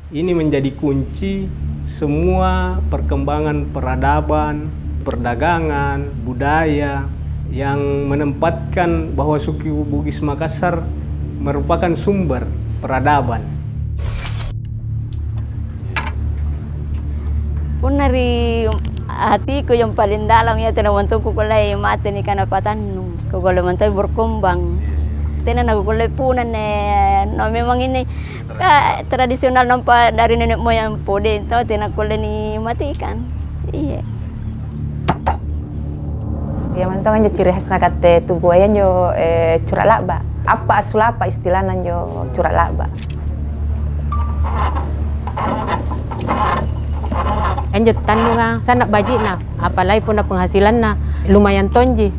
Ini menjadi kunci semua perkembangan peradaban, perdagangan, budaya yang menempatkan bahwa suku Bugis Makassar merupakan sumber peradaban. Pun dari hatiku yang paling dalam ya tinawantuku kulay mati ni kanapatan kagulay man tayo berkembang. Tinan nagkulay punan no memang ini tradisional nampa dari nenek moyang po din to tinakulay ni matikan. Iya. Ya mantongan jo ciri khas nakate tubuh ayan jo curak laba. Apa asulapa istilahnya jo curak laba. Anjut tandungan sana baji na, apalagi pun penghasilan na lumayan tonji.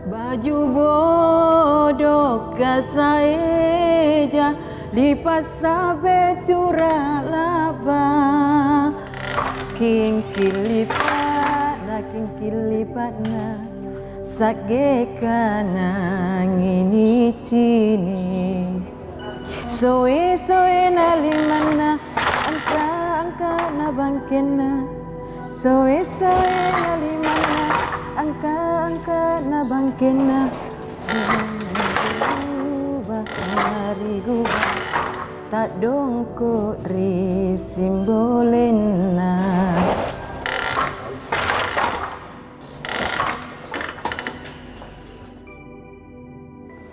Baju bodoh kasaeja lipas sabe curah laba king kilipat na sage kana ngini cini soe na limana angka na bangkena soe na limana angka na bangkena bahari gua tak dongko ri simbolena.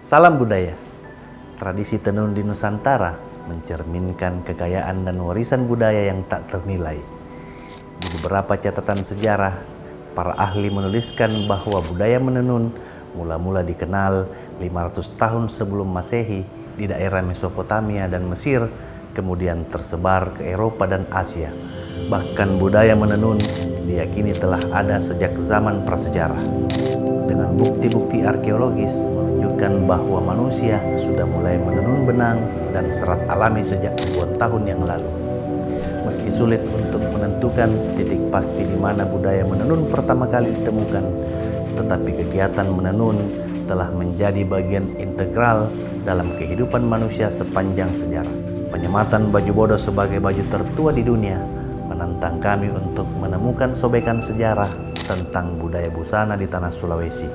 Salam budaya. Tradisi tenun di Nusantara mencerminkan kekayaan dan warisan budaya yang tak ternilai. Di beberapa catatan sejarah, para ahli menuliskan bahwa budaya menenun mula-mula dikenal 500 tahun sebelum Masehi di daerah Mesopotamia dan Mesir, kemudian tersebar ke Eropa dan Asia. Bahkan budaya menenun diyakini telah ada sejak zaman prasejarah. Dengan bukti-bukti arkeologis menunjukkan bahwa manusia sudah mulai menenun benang dan serat alami sejak ribuan tahun yang lalu. Meski sulit untuk menentukan titik pasti di mana budaya menenun pertama kali ditemukan, tetapi kegiatan menenun telah menjadi bagian integral dalam kehidupan manusia sepanjang sejarah. Penyematan baju bodoh sebagai baju tertua di dunia menantang kami untuk menemukan sobekan sejarah tentang budaya busana di tanah Sulawesi.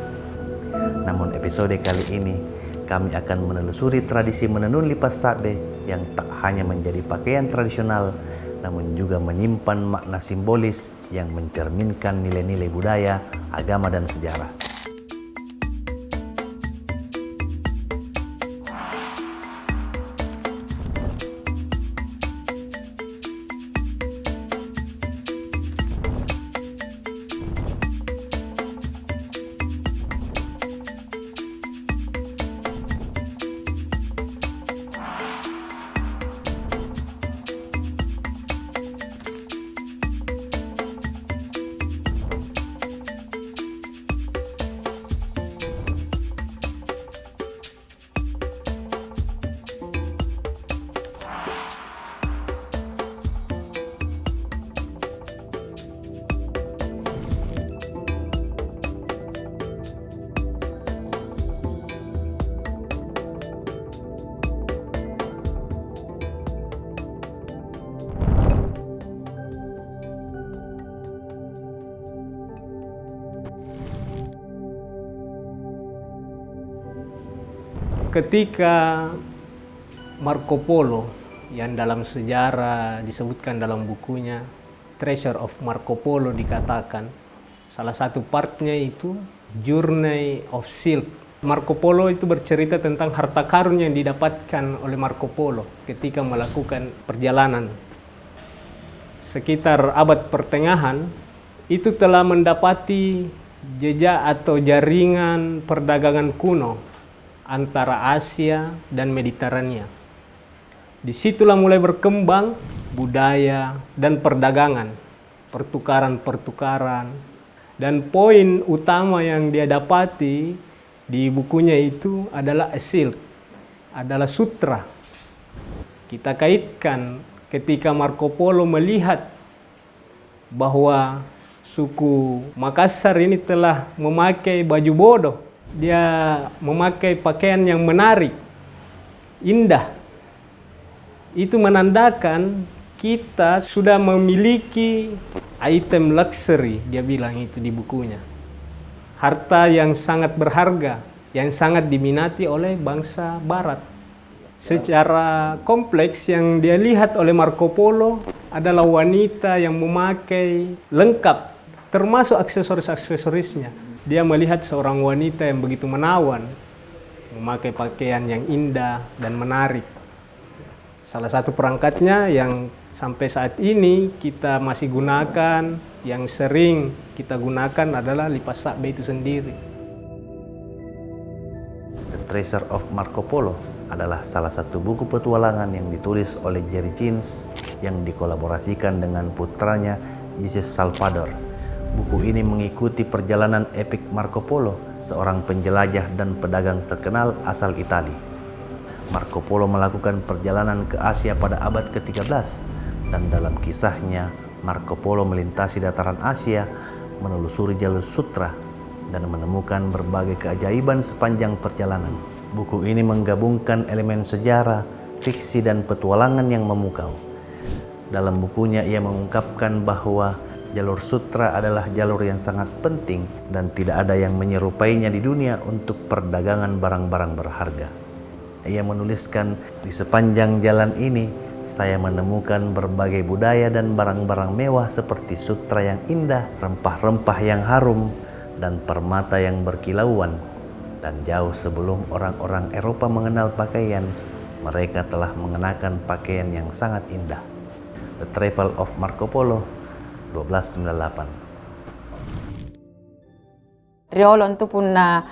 Namun episode kali ini kami akan menelusuri tradisi menenun lipas sabe yang tak hanya menjadi pakaian tradisional, namun juga menyimpan makna simbolis yang mencerminkan nilai-nilai budaya, agama, dan sejarah. Ketika Marco Polo yang dalam sejarah disebutkan dalam bukunya Treasure of Marco Polo dikatakan salah satu partnya itu Journey of Silk. Marco Polo itu bercerita tentang harta karun yang didapatkan oleh Marco Polo ketika melakukan perjalanan. Sekitar abad pertengahan itu telah mendapati jejak atau jaringan perdagangan kuno antara Asia dan Mediterania. Disitulah mulai berkembang budaya dan perdagangan, pertukaran-pertukaran. Dan poin utama yang dia dapati di bukunya itu adalah silk, adalah sutra. Kita kaitkan ketika Marco Polo melihat bahwa suku Makassar ini telah memakai baju bodoh. Dia memakai pakaian yang menarik, indah. Itu menandakan kita sudah memiliki item luxury, dia bilang itu di bukunya. Harta yang sangat berharga, yang sangat diminati oleh bangsa Barat. Secara kompleks yang dia lihat oleh Marco Polo adalah wanita yang memakai lengkap, termasuk aksesoris-aksesorisnya. Dia melihat seorang wanita yang begitu menawan, memakai pakaian yang indah dan menarik. Salah satu perangkatnya yang sampai saat ini kita masih gunakan, yang sering kita gunakan adalah lipas sakbe itu sendiri. The Treasure of Marco Polo adalah salah satu buku petualangan yang ditulis oleh Jerry Jeans yang dikolaborasikan dengan putranya Jesus Salvador. Buku ini mengikuti perjalanan epik Marco Polo, seorang penjelajah dan pedagang terkenal asal Italia. Marco Polo melakukan perjalanan ke Asia pada abad ke-13 dan dalam kisahnya Marco Polo melintasi dataran Asia, menelusuri jalur sutra dan menemukan berbagai keajaiban sepanjang perjalanan. Buku ini menggabungkan elemen sejarah, fiksi dan petualangan yang memukau. Dalam bukunya ia mengungkapkan bahwa jalur sutra adalah jalur yang sangat penting dan tidak ada yang menyerupainya di dunia untuk perdagangan barang-barang berharga. Ia menuliskan, di sepanjang jalan ini, saya menemukan berbagai budaya dan barang-barang mewah seperti sutra yang indah, rempah-rempah yang harum, dan permata yang berkilauan. Dan jauh sebelum orang-orang Eropa mengenal pakaian, mereka telah mengenakan pakaian yang sangat indah. The Travel of Marco Polo, 1298. Riolo itu punna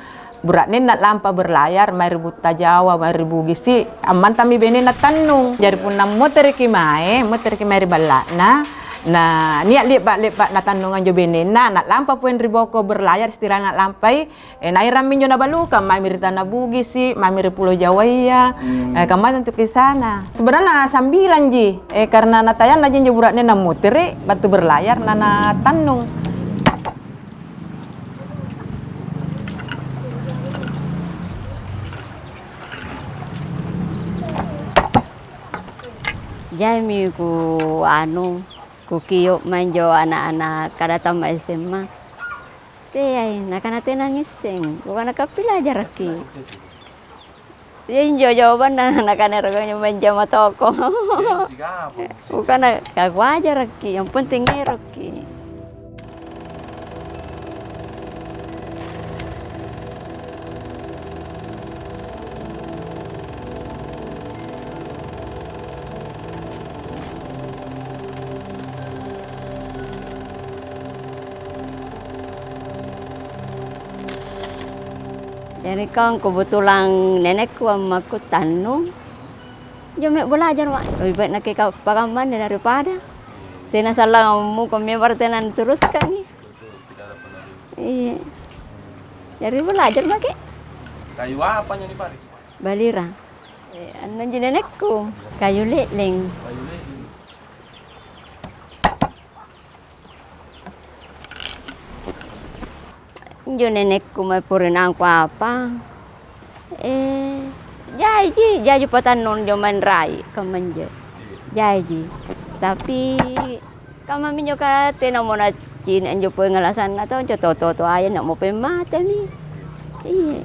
berat ni nak lampa berlayar, mai ributa Jawa, mai ribu gisi. Aman tami bene nak tanung. Jadi punna motor ki mai ribalak na niat lepak na tanungan jo bene nak lampa puen riboko berlayar istirahat nak lampai. Nai ramin jo na baluka, mai mirita na bugisi, mai miri Pulau Jawa iya. Kamar untuk di sana. Sebenarnya sambilan ji, karena natayan aja jo berat ni na motor batu berlayar na tanung. Jami ku ku kiyok manjo anak-anak kada tambah SMA. Teh nak nangis sing, bukan kapila jaraki. Dia jawaban anak eroganya manja matoko. Bukan kagak wajar raki, yang penting ngeroki. Jadi kan kebetulan nenekku sama aku tanung, jom belajar mak. Lebih baik nak ke pagaman daripada tena salah mu kami tenan teruskan ni. Iya. Jadi belajar mak. Kayu apa yang dipari? Balira. Anu nenekku kayu leleng. Kayu lele. Jo nenekku mai purinang apa? Jaji patanon jo main rai kamanje. Jaji. Tapi kama minyo ka tena mona cin anjo poe ngalasan atau jo toto aya nak mo pe mate ni. Iya.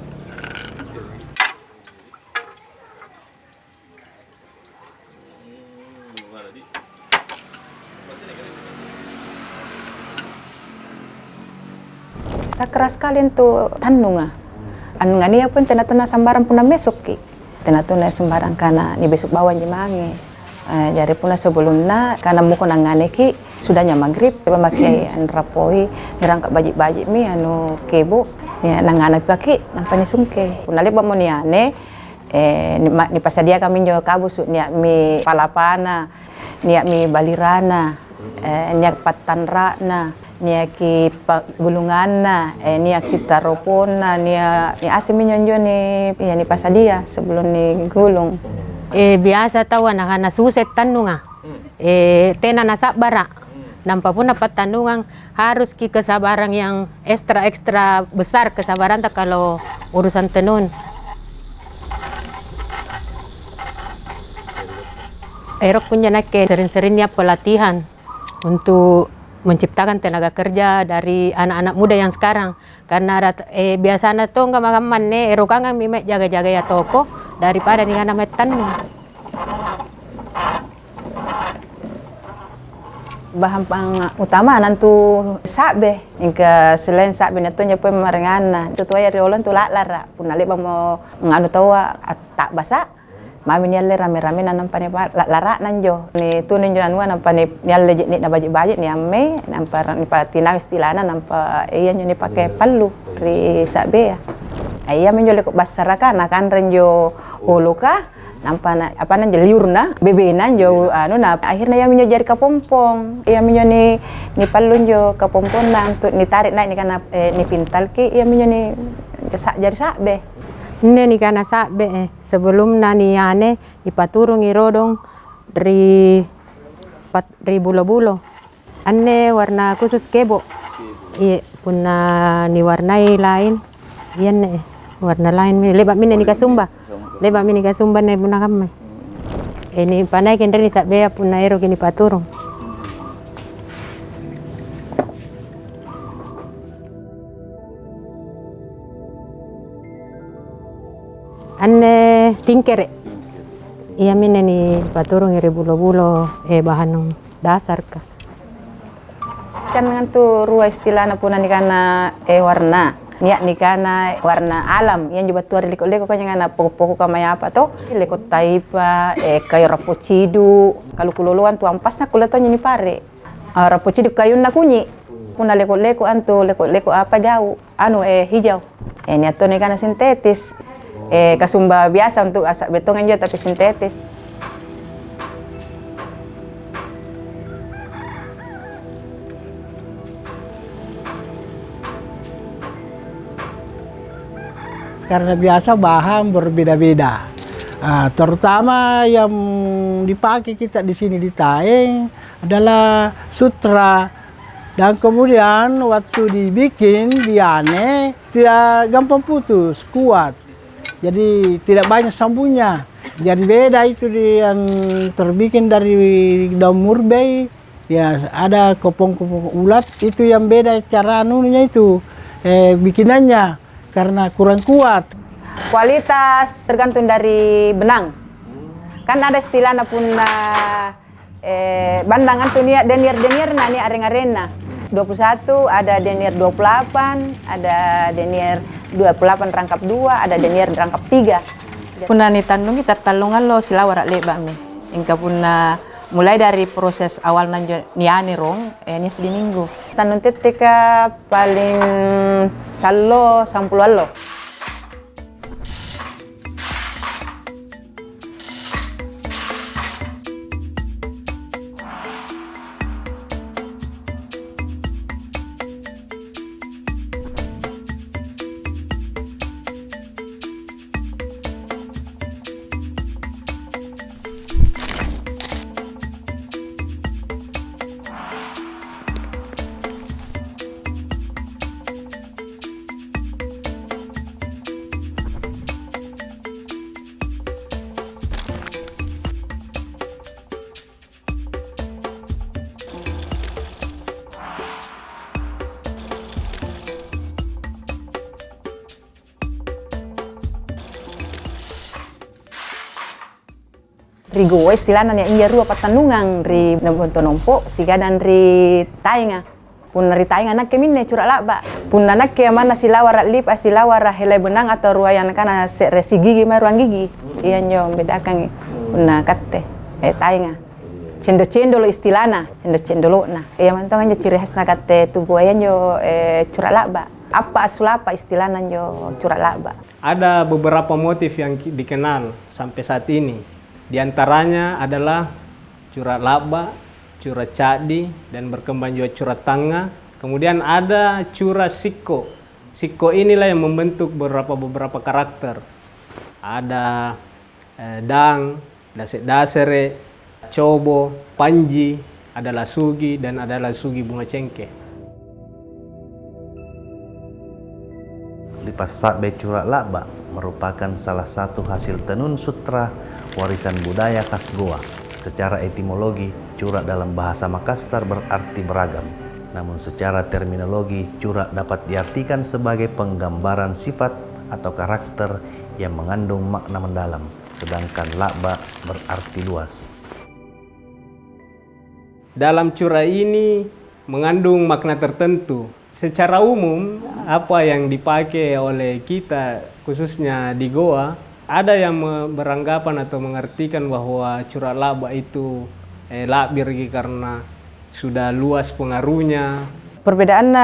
Keras sekali untuk tanunga. Anu ngania pun tena sambaran puna mesok ki. Tena tuna sembarang karena ni besok bawa jemange. Jadi puna sebelumnya karena muko nangane ki sudahnya maghrib pemakai rapoi ngerangkap bajik-bajik mi anu kebo ni nangana paki nampani sungke puna leba mo niane ni pasadia kami jo kabus ni mi palapana ni mi balirana ni patanrana ni ki gulunganna ni ki taropona ni asimi njonjo ni pasadia sebelum ni gulung. Biasa tahu anak-anak suset tandungan. Tena nasak bara. Nampak pun dapat tandungan harus ki kesabaran yang ekstra besar kesabaran tak kalau urusan tenun. Erok punya nak sering-seringnya pelatihan untuk menciptakan tenaga kerja dari anak-anak muda yang sekarang. Karena biasanya tuh nggak erokangan mimek jaga-jaga ya toko daripada dengan nama tanung. Bahan pang utama nantu sabe, ingka selain sabe nantu nyapu marengana. Tu ya riolan tu lara, pun nale bamo nganu tawa tak basa. Mami nialle rame-rame nanam pane lara nanjo. Ni tu ninjo anu nampane nialle ni na baji-baji ni amme nampar ni patina istilana nampa iya ni pakai palu ri sabe ya. Iya menjole kok basaraka kan renjo huluka nampa apa nan liurna bebenan jo anu na akhirnya ya minyo jari kapompong. Iya minyo ni palun jo kapompong nang tu ni tarik naik ni kana ni pintal ki iya minyo ni jari sabe. Ini ni kana sabe sebelum nani ane ipaturung irodong dari bulo-bulo. Ane warna khusus kebo. Iya punna ni warnai lain. Iya ne warna lain lebak mine ni kasumba. Lebak mine kasumba ne punna kamai. Ini panai kendre ni sabe punna ero kini paturung. Anne tingkere. Iya mine ni paturung iri bulo-bulo bahan dasar ka. Kan ngantu rua istilahna puna ni kana warna. Niat ni kana warna alam yang juga tuari liko-liko kanya ngana poko-poko kamaya apa to liko taipa kayu rapocidu kalau kululuan tu ampasna kulato ni pare rapocidu kayu na kunyi puna leko-leko antu leko-leko apa jauh anu hijau ni ato ni kana sintetis kasumba biasa untuk asak betongan juga tapi sintetis. Karena biasa bahan berbeda-beda, terutama yang dipakai kita di sini di Taeng adalah sutra, dan kemudian waktu dibikin diane tidak gampang putus, kuat, jadi tidak banyak sambungnya. Jadi beda itu yang terbikin dari daun murbei, ya ada kopong-kopong ulat itu yang beda cara anunya itu bikinannya. Karena kurang kuat. Kualitas tergantung dari benang. Kan ada istilahnya pun bandangan tuh niat denier nani arena 21, ada denier 28, ada denier 28 rangkap 2, ada denier rangkap 3. Puna ni tandung kita talungan lo silawara leba me. Ingka puna mulai dari proses awal nanjo niani rong ini sedih minggu. Tanun tetika paling salo sampul allo. Rigo istilahnya nya inja rua patandungan ri nompo siga dan ri tainga pun ri tainga nak kemine cura laba pun nak ke mana silawara lip asilawara helai benang atau rua yang kana resi gigi mai ruang gigi iya nyo bedakan pun katte tainga. Cendo-cendo lo istilahna, cendo-cendo na. Ya mantong anjo ciri khas nakate tugoyan jo curak laba. Apa asulapa istilahnya jo curak laba. Ada beberapa motif yang dikenal sampai saat ini. Di antaranya adalah curak laba, curak cadi, dan berkembang juga curak tanga. Kemudian ada curak siko. Siko inilah yang membentuk beberapa karakter. Ada dang, dasere, cobo, panji, ada lasugi, dan ada lasugi bunga cengkeh. Lipas Sabe Curak Laba merupakan salah satu hasil tenun sutra warisan budaya khas Goa. Secara etimologi, curak dalam bahasa Makassar berarti beragam. Namun secara terminologi, curak dapat diartikan sebagai penggambaran sifat atau karakter yang mengandung makna mendalam, sedangkan laba berarti luas. Dalam curak ini mengandung makna tertentu. Secara umum, apa yang dipakai oleh kita, khususnya di Goa, ada yang beranggapan atau mengartikan bahwa curak laba itu labir karena sudah luas pengaruhnya. Perbedaan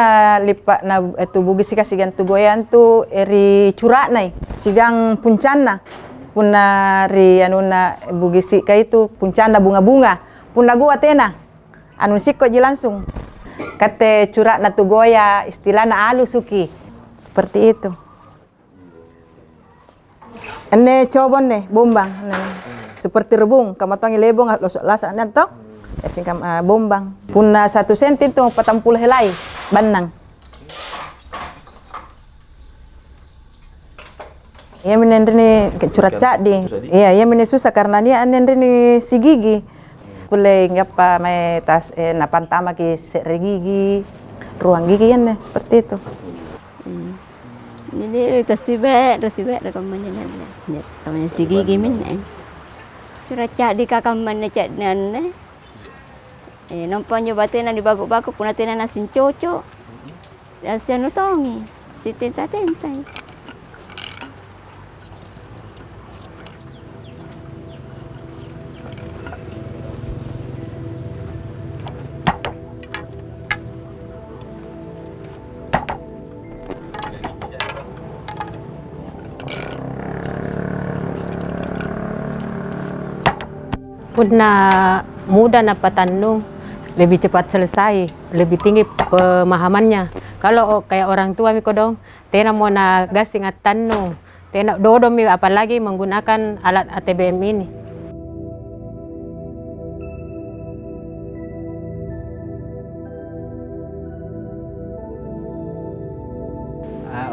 lipat itu bugis sika sigang tugoyan tu eri curak nai sigang puncana punna ri anuna bugis sika itu puncana bunga-bunga punna gua tena anu sikko ji langsung kate curak na tugoya istilahna alu suki seperti itu. Ene cobon nih bombang seperti rebung kamatong lebong losok lasa nanto singkam bombang punna 1 senti itu 40 helai banang. Ya menendrini curat cadi. Iya, ya mene susah karena dia anendrini si gigi. Kule ngapa mai tas napan tama ki gigi ruang gigi ya seperti itu. Jadi tas sibe rekomendasi nanya. Namanya si gigi min. Curat cadi kakam mana cadnan. Nampaknya batin di bagu-bagu pun nanti nasin cocok. Asyik nutongi, si tentai. Puna mudah na patanung, lebih cepat selesai, lebih tinggi pemahamannya. Kalau kayak orang tua mi kodong, tena mau na gasing at tanung, tena dodo mi apalagi menggunakan alat ATBM ini.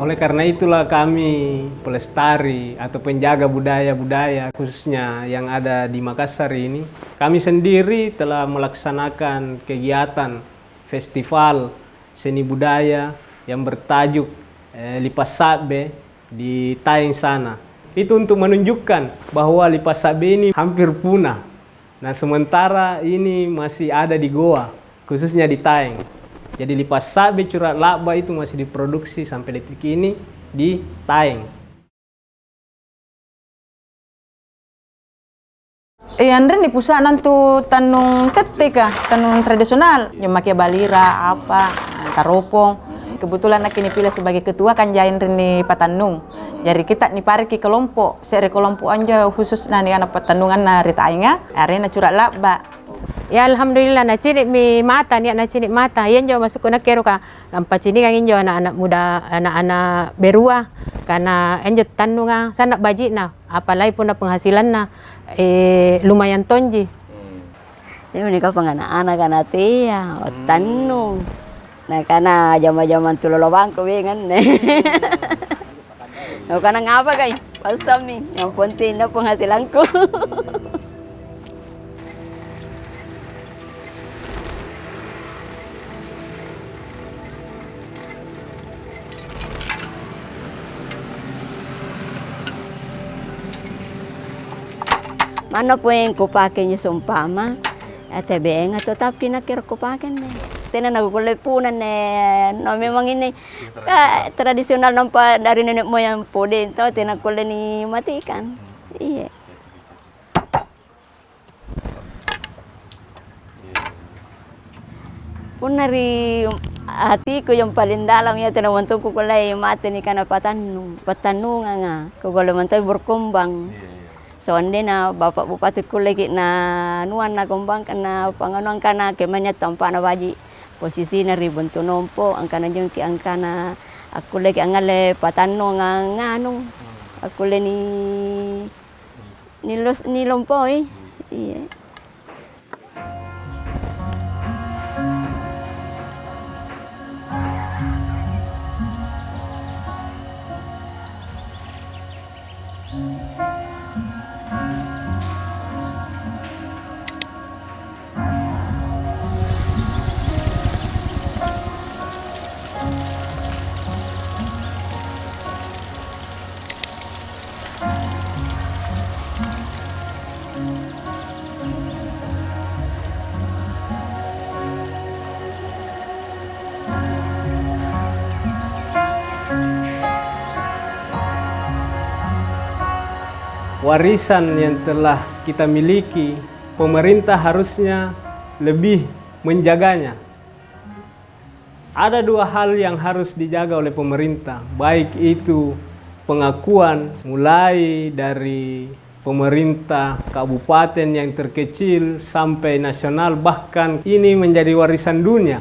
Oleh karena itulah kami pelestari atau penjaga budaya-budaya khususnya yang ada di Makassar ini, kami sendiri telah melaksanakan kegiatan festival seni budaya yang bertajuk Lipas Sabe di Taeng sana. Itu untuk menunjukkan bahwa Lipas Sabe ini hampir punah. Nah, sementara ini masih ada di Goa, khususnya di Taeng. Jadi Lipas Sabe Curak Laba itu masih diproduksi sampai detik ini di Taeng. Andre di pusat nantu tanung tetika, tanung tradisional, yang makia balira apa, taropong. Kebetulan nak ini pilih sebagai ketua kan jain rini patanung. Jadi kita ni pariki kelompok, seri kelompok anja khusus nani anak patanungan na ritainga, arena Curak Laba. Ya alhamdulillah na cinik mi mata ni na cinik mata. Yan jo masuk na kero ka lampa cinik ang injo anak-anak muda, anak-anak berua karena enjo tanunga sana baji na apalagi pun na penghasilan na lumayan tonji. Jadi menikah penganak-anak kan hati ya tanung. Nah karena zaman-zaman tu lolobang ko bingan ne. Nah karena ngapa kay? Pasam ni yang penting na penghasilanku. Mana po yung kupake niyo sumpama, ATBM atau tapi nakir kupake na. Tena nagukulay punan no memang ini tradisional nampa dari nenek moyang po din to tinakulay ni matikan. Iya. Pun dari hatiku yang paling dalam ya tinawantuku kulay mati ni kana patanungan nga kagolo man tayo berkembang. So ande na Bapak Bupati ko lagi na nuan na kumbang kana panganuan kana kemanya tampa na baji posisi na ribon tunompo ang kana yung ki ang kana ako lagi angale patanong nga ngano ako le ni lompo iya. Warisan yang telah kita miliki, pemerintah harusnya lebih menjaganya. Ada dua hal yang harus dijaga oleh pemerintah, baik itu pengakuan mulai dari pemerintah kabupaten yang terkecil sampai nasional, bahkan ini menjadi warisan dunia.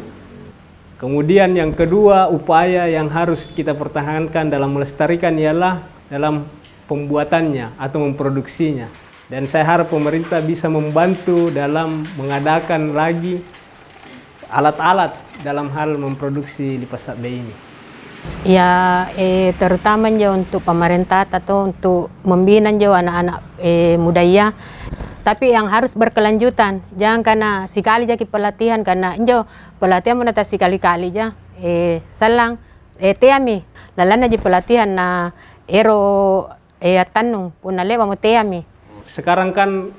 Kemudian yang kedua, upaya yang harus kita pertahankan dalam melestarikan ialah dalam pembuatannya atau memproduksinya. Dan saya harap pemerintah bisa membantu dalam mengadakan lagi alat-alat dalam hal memproduksi lipas sabbe ini. Ya, terutama jo untuk pemerintah atau untuk membina jo anak-anak mudanya. Tapi yang harus berkelanjutan, jangan karena sekali jadi pelatihan, karena jo pelatihan menata sekali-kali aja. Salang, teami, lalana jadi pelatihan na ero tanung puna lewa mo teami. Sekarang kan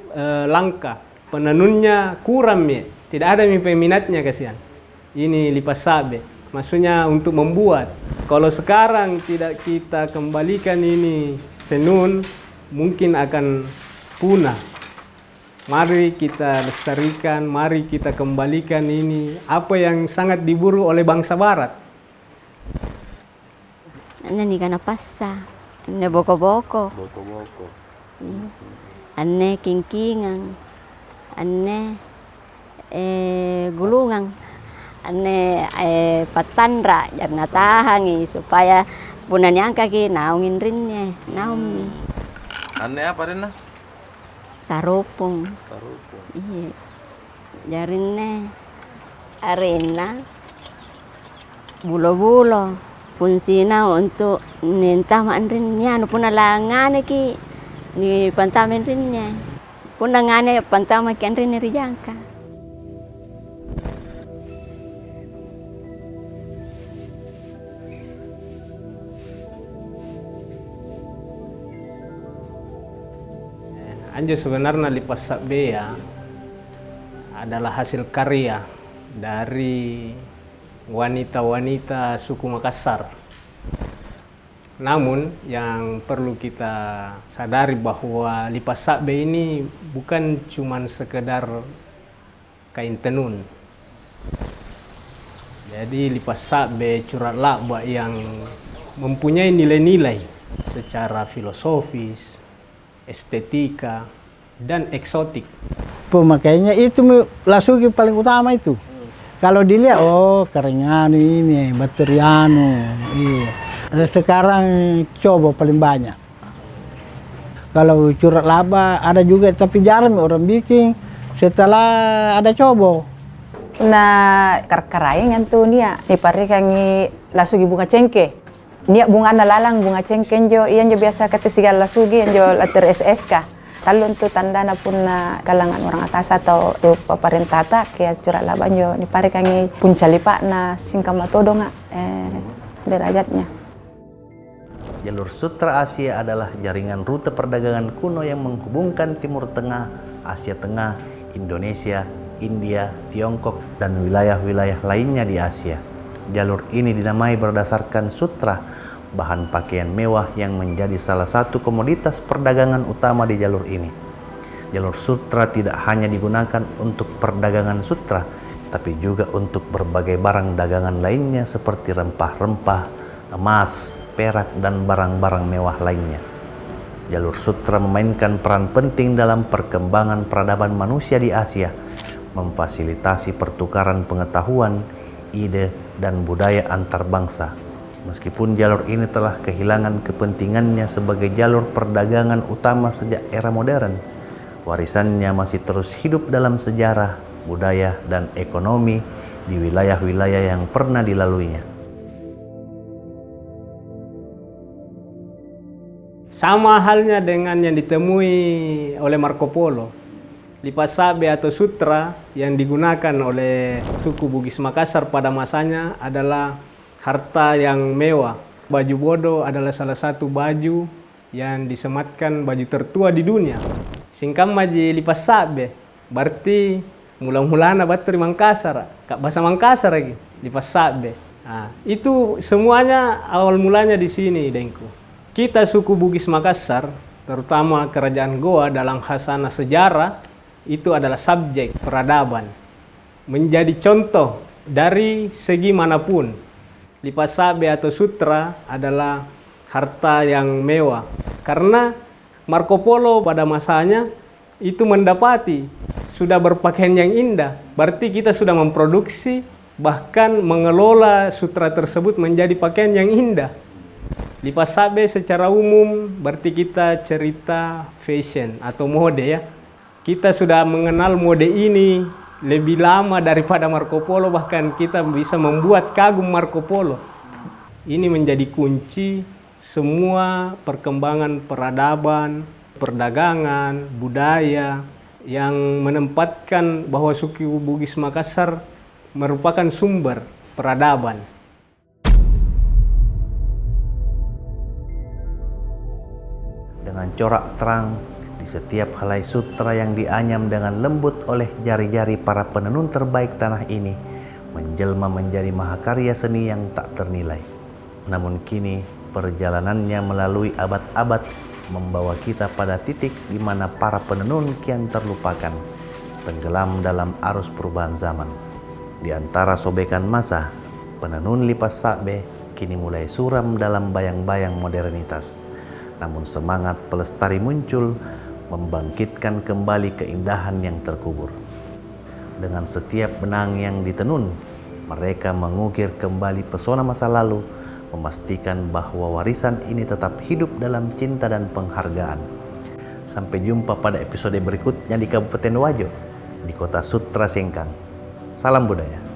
langka, penenunnya kurang mi, tidak ada peminatnya kasihan. Ini lipas sabbe, maksudnya untuk membuat. Kalau sekarang tidak kita kembalikan ini tenun, mungkin akan punah. Mari kita lestarikan, mari kita kembalikan ini apa yang sangat diburu oleh bangsa Barat. Ane kana passa, ane boko-boko. Boko-boko. Ane kingkingan, ane gulungan, ane patandra jangan tahangi supaya punan yang kaki naungin rinnya, naumi. Ane apa Rena? Taropong. Taropong. Iya. Jarinnya arena bulo-bulo fungsinya untuk nintaman rinnya nu pun alangane ki ni pantamen rinnya pun ngane pantama ken rinnya rijangka. Anjo sebenarnya lipas sabbe ya adalah hasil karya dari wanita-wanita suku Makassar. Namun yang perlu kita sadari bahwa lipas sabbe ini bukan cuma sekedar kain tenun. Jadi lipas sabbe curat lakba yang mempunyai nilai-nilai secara filosofis, estetika, dan eksotik. Pemakainya itu lasuki paling utama itu. Kalau dilihat, oh Karengiano ini, Baturiano, iya. Sekarang coba paling banyak. Kalau curat laba ada juga, tapi jarang orang bikin setelah ada coba. Na karkaraing antu nia ni parikangi lasugi bunga cengke. Nia bunga nalalang bunga cengke jo iyan jo biasa kata sigal lasugi jo later SSK. Kalau untuk tanda na pun na kalangan orang atas atau tu pemerintah tak kaya curah laban jo ni parikangi puncalipa na singkamatodo nga derajatnya. Jalur Sutra Asia adalah jaringan rute perdagangan kuno yang menghubungkan Timur Tengah, Asia Tengah, Indonesia, India, Tiongkok, dan wilayah-wilayah lainnya di Asia. Jalur ini dinamai berdasarkan sutra, bahan pakaian mewah yang menjadi salah satu komoditas perdagangan utama di jalur ini. Jalur sutra tidak hanya digunakan untuk perdagangan sutra, tapi juga untuk berbagai barang dagangan lainnya seperti rempah-rempah, emas, perak, dan barang-barang mewah lainnya. Jalur sutra memainkan peran penting dalam perkembangan peradaban manusia di Asia, memfasilitasi pertukaran pengetahuan, ide, dan budaya antar bangsa. Meskipun jalur ini telah kehilangan kepentingannya sebagai jalur perdagangan utama sejak era modern, warisannya masih terus hidup dalam sejarah, budaya, dan ekonomi di wilayah-wilayah yang pernah dilaluinya. Sama halnya dengan yang ditemui oleh Marco Polo. Lipas Sabe atau sutra yang digunakan oleh suku Bugis Makassar pada masanya adalah harta yang mewah. Baju bodo adalah salah satu baju yang disematkan baju tertua di dunia. Singkam maji lipas sabe, berarti mula-mulana batu di Makassar, kak bahasa Makassar lagi, lipas sabe. Nah, itu semuanya awal mulanya di sini, Dengku. Kita suku Bugis Makassar, terutama kerajaan Goa dalam khasanah sejarah, itu adalah subjek peradaban. Menjadi contoh dari segi manapun. Lipas sabe atau sutra adalah harta yang mewah. Karena Marco Polo pada masanya itu mendapati sudah berpakaian yang indah. Berarti kita sudah memproduksi bahkan mengelola sutra tersebut menjadi pakaian yang indah. Lipas sabe secara umum berarti kita cerita fashion atau mode ya. Kita sudah mengenal mode ini lebih lama daripada Marco Polo, bahkan kita bisa membuat kagum Marco Polo. Ini menjadi kunci semua perkembangan peradaban, perdagangan, budaya yang menempatkan bahwa suku Bugis Makassar merupakan sumber peradaban. Dengan corak terang di setiap helai sutra yang dianyam dengan lembut oleh jari-jari para penenun terbaik tanah ini, menjelma menjadi mahakarya seni yang tak ternilai. Namun kini perjalanannya melalui abad-abad membawa kita pada titik di mana para penenun kian terlupakan, tenggelam dalam arus perubahan zaman. Di antara sobekan masa, penenun lipas sabe kini mulai suram dalam bayang-bayang modernitas. Namun semangat pelestari muncul, membangkitkan kembali keindahan yang terkubur. Dengan setiap benang yang ditenun, mereka mengukir kembali pesona masa lalu, memastikan bahwa warisan ini tetap hidup dalam cinta dan penghargaan. Sampai jumpa pada episode berikutnya di Kabupaten Wajo, di Kota Sutra Sengkang. Salam budaya.